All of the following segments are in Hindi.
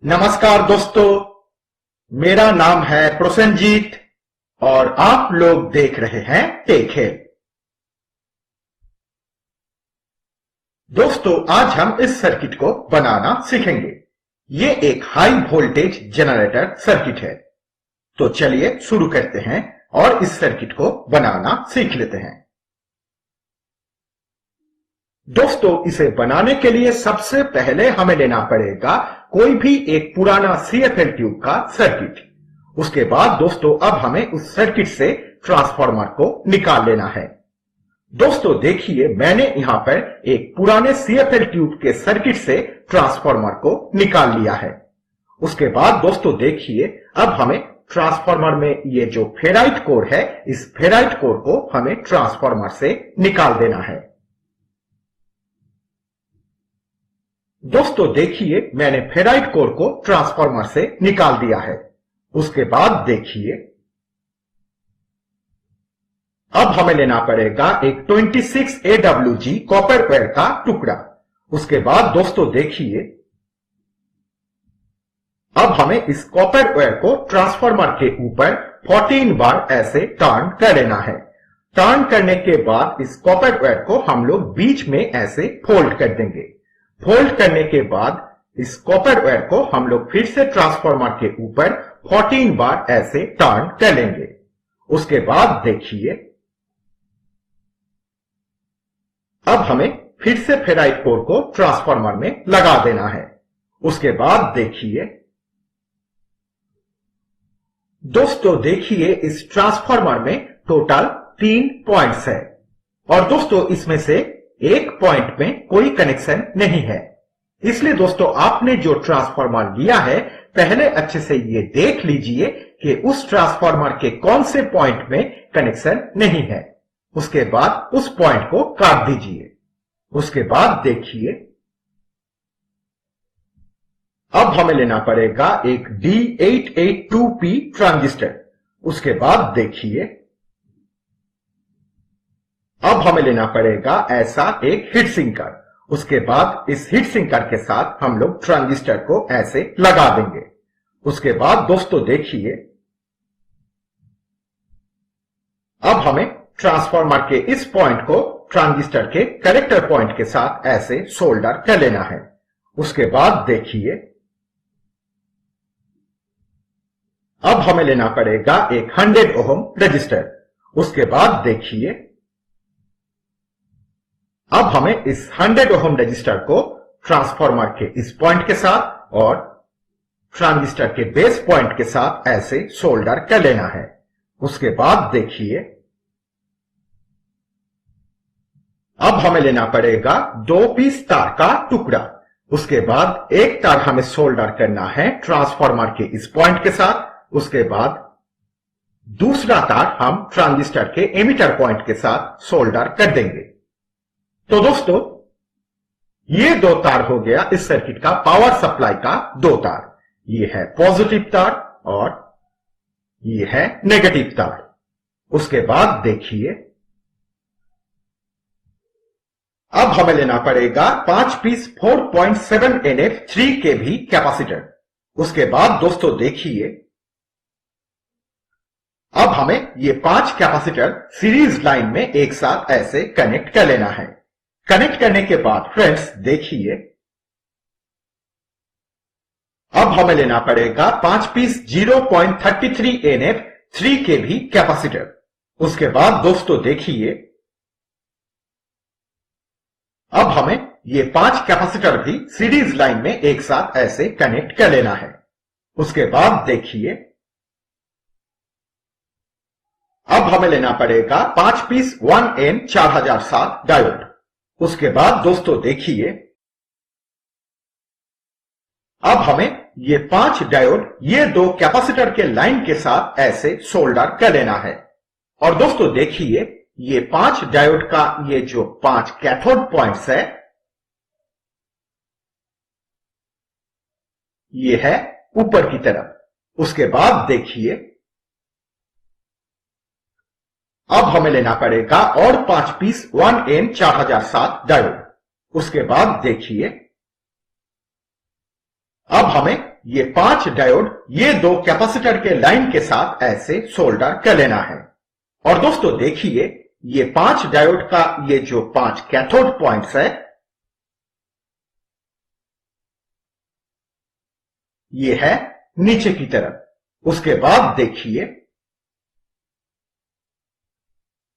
नमस्कार दोस्तों, मेरा नाम है प्रसन्नजीत और आप लोग देख रहे हैं टेक हेल्प। दोस्तों, आज हम इस सर्किट को बनाना सीखेंगे। ये एक हाई वोल्टेज जनरेटर सर्किट है। तो चलिए शुरू करते हैं और इस सर्किट को बनाना सीख लेते हैं। दोस्तों, इसे बनाने के लिए सबसे पहले हमें लेना पड़ेगा कोई भी एक पुराना सीएफएल ट्यूब का सर्किट। उसके बाद दोस्तों अब हमें उस सर्किट से ट्रांसफार्मर को निकाल लेना है। दोस्तों देखिए, मैंने यहां पर एक पुराने सीएफएल ट्यूब के सर्किट से ट्रांसफार्मर को निकाल लिया है। उसके बाद दोस्तों देखिए, अब हमें ट्रांसफार्मर में ये जो फेराइट कोर है, इस फेराइट कोर को हमें ट्रांसफार्मर से निकाल देना है। दोस्तों देखिए, मैंने फेराइट कोर को ट्रांसफार्मर से निकाल दिया है। उसके बाद देखिए, अब हमें लेना पड़ेगा एक 26 AWG कॉपर वायर का टुकड़ा। उसके बाद दोस्तों देखिए, अब हमें इस कॉपर वायर को ट्रांसफार्मर के ऊपर 14 बार ऐसे टर्न कर लेना है। टर्न करने के बाद इस कॉपर वायर को हम लोग बीच में ऐसे फोल्ड कर देंगे। फोल्ड करने के बाद इस कॉपर वायर को हम लोग फिर से ट्रांसफार्मर के ऊपर 14 बार ऐसे टर्न कर लेंगे। उसके बाद देखिए, अब हमें फिर से फेराइट कोर को ट्रांसफार्मर में लगा देना है। उसके बाद देखिए, दोस्तों देखिए, इस ट्रांसफार्मर में टोटल 3 पॉइंट्स है और दोस्तों इसमें से एक पॉइंट में कोई कनेक्शन नहीं है। इसलिए दोस्तों आपने जो ट्रांसफार्मर लिया है, पहले अच्छे से ये देख लीजिए कि उस ट्रांसफार्मर के कौन से पॉइंट में कनेक्शन नहीं है। उसके बाद उस पॉइंट को काट दीजिए। उसके बाद देखिए, अब हमें लेना पड़ेगा एक D882P ट्रांजिस्टर। उसके बाद देखिए, अब हमें लेना पड़ेगा ऐसा एक हीट सिंकर। उसके बाद इस हीट सिंकर के साथ हम लोग ट्रांजिस्टर को ऐसे लगा देंगे। उसके बाद दोस्तों देखिए, अब हमें ट्रांसफार्मर के इस पॉइंट को ट्रांजिस्टर के कलेक्टर पॉइंट के साथ ऐसे सोल्डर कर लेना है। उसके बाद देखिए, अब हमें लेना पड़ेगा एक 100 ओम रजिस्टर। उसके बाद देखिए, अब हमें इस 100 ओम रजिस्टर को ट्रांसफार्मर के इस पॉइंट के साथ और ट्रांजिस्टर के बेस पॉइंट के साथ ऐसे सोल्डर कर लेना है। उसके बाद देखिए, अब हमें लेना पड़ेगा 2 पीस तार का टुकड़ा। उसके बाद एक तार हमें सोल्डर करना है ट्रांसफार्मर के इस पॉइंट के साथ। उसके बाद दूसरा तार हम ट्रांजिस्टर के एमिटर पॉइंट के साथ सोल्डर कर देंगे। तो दोस्तों ये 2 तार हो गया इस सर्किट का पावर सप्लाई का 2 तार। ये है पॉजिटिव तार और ये है नेगेटिव तार। उसके बाद देखिए, अब हमें लेना पड़ेगा 5 पीस 4.7 NF 3 kV कैपेसिटर। उसके बाद दोस्तों देखिए, अब हमें ये 5 कैपेसिटर सीरीज लाइन में एक साथ ऐसे कनेक्ट कर लेना है। कनेक्ट करने के बाद फ्रेंड्स देखिए, अब हमें लेना पड़ेगा 5 पीस 0.33 NF 3 kV कैपेसिटर। उसके बाद दोस्तों देखिए, अब हमें ये 5 कैपेसिटर भी सीरीज लाइन में एक साथ ऐसे कनेक्ट कर लेना है। उसके बाद देखिए, अब हमें लेना पड़ेगा 5 पीस 1N 4007 डायोड। उसके बाद दोस्तों देखिए, अब हमें ये 5 डायोड ये 2 कैपेसिटर के लाइन के साथ ऐसे सोल्डर कर लेना है। और दोस्तों देखिए, ये 5 डायोड का ये जो 5 कैथोड पॉइंट्स है, ये है ऊपर की तरफ। उसके बाद देखिए, अब हमें लेना पड़ेगा और 5 पीस 1N 4007 डायोड। उसके बाद देखिए, अब हमें ये 5 डायोड ये 2 कैपेसिटर के लाइन के साथ ऐसे सोल्डर कर लेना है। और दोस्तों देखिए, ये 5 डायोड का ये जो 5 कैथोड पॉइंट्स है, ये है नीचे की तरफ। उसके बाद देखिए,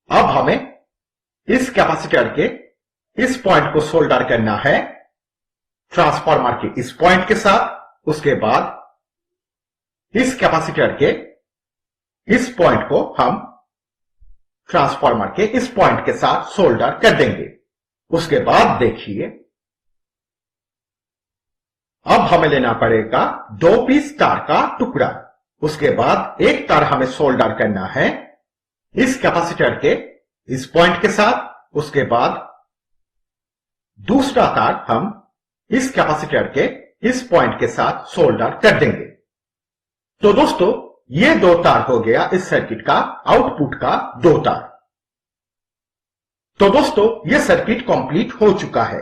अब हमें इस कैपेसिटर के इस पॉइंट को सोल्डर करना है ट्रांसफार्मर के इस पॉइंट के साथ। उसके बाद इस कैपेसिटर के इस पॉइंट को हम ट्रांसफार्मर के इस पॉइंट के साथ सोल्डर कर देंगे। उसके बाद देखिए, अब हमें लेना पड़ेगा 2 पीस तार का टुकड़ा। उसके बाद एक तार हमें सोल्डर करना है इस कैपेसिटर के इस पॉइंट के साथ। उसके बाद दूसरा तार हम इस कैपेसिटर के इस पॉइंट के साथ सोल्डर कर देंगे। तो दोस्तों, ये 2 तार हो गया इस सर्किट का आउटपुट का 2 तार। तो दोस्तों, ये सर्किट कंप्लीट हो चुका है।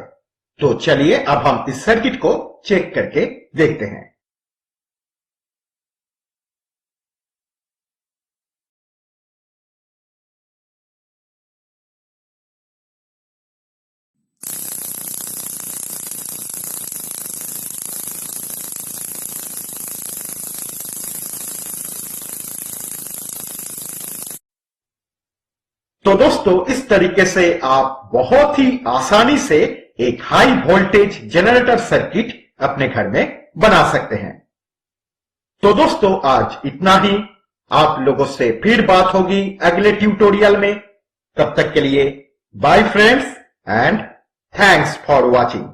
तो चलिए अब हम इस सर्किट को चेक करके देखते हैं। तो दोस्तों, इस तरीके से आप बहुत ही आसानी से एक हाई वोल्टेज जनरेटर सर्किट अपने घर में बना सकते हैं। तो दोस्तों, आज इतना ही। आप लोगों से फिर बात होगी अगले ट्यूटोरियल में। तब तक के लिए bye friends and thanks for watching.